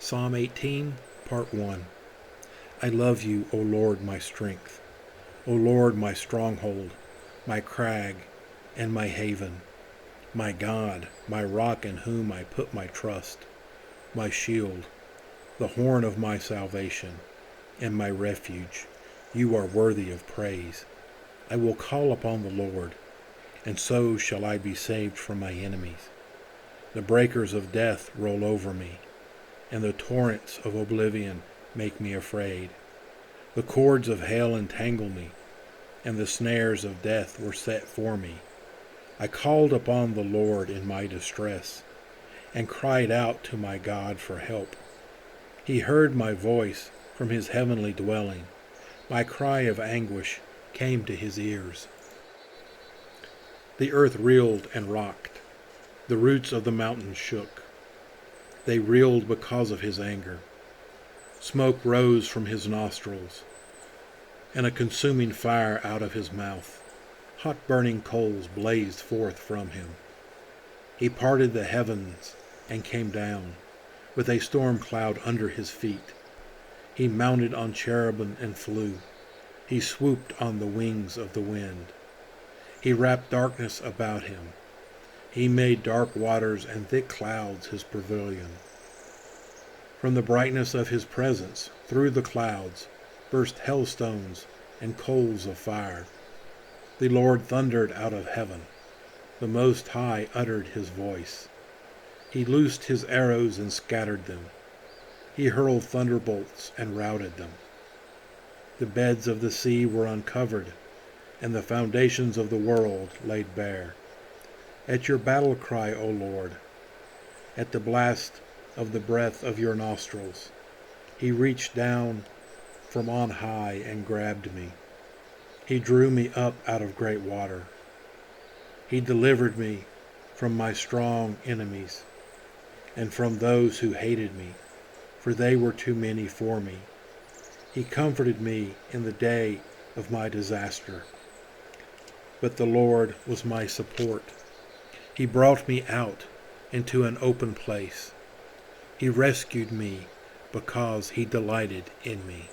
Psalm 18, Part 1. I love you, O Lord, my strength, O Lord, my stronghold, my crag, and my haven, my God, my rock in whom I put my trust, my shield, the horn of my salvation, and my refuge. You are worthy of praise. I will call upon the Lord, and so shall I be saved from my enemies. The breakers of death roll over me, and the torrents of oblivion make me afraid. The cords of hell entangle me, and the snares of death were set for me. I called upon the Lord in my distress, and cried out to my God for help. He heard my voice from his heavenly dwelling. My cry of anguish came to his ears. The earth reeled and rocked. The roots of the mountains shook. They reeled because of his anger. Smoke rose from his nostrils, and a consuming fire out of his mouth. Hot burning coals blazed forth from him. He parted the heavens and came down, with a storm cloud under his feet. He mounted on cherubim and flew. He swooped on the wings of the wind. He wrapped darkness about him. He made dark waters and thick clouds his pavilion. From the brightness of his presence, through the clouds, burst hailstones and coals of fire. The Lord thundered out of heaven. The Most High uttered his voice. He loosed his arrows and scattered them. He hurled thunderbolts and routed them. The beds of the sea were uncovered, and the foundations of the world laid bare. At your battle cry, O Lord, at the blast of the breath of your nostrils, he reached down from on high and grabbed me. He drew me up out of great water. He delivered me from my strong enemies and from those who hated me, for they were too many for me. He comforted me in the day of my disaster, but the Lord was my support. He brought me out into an open place. He rescued me because he delighted in me.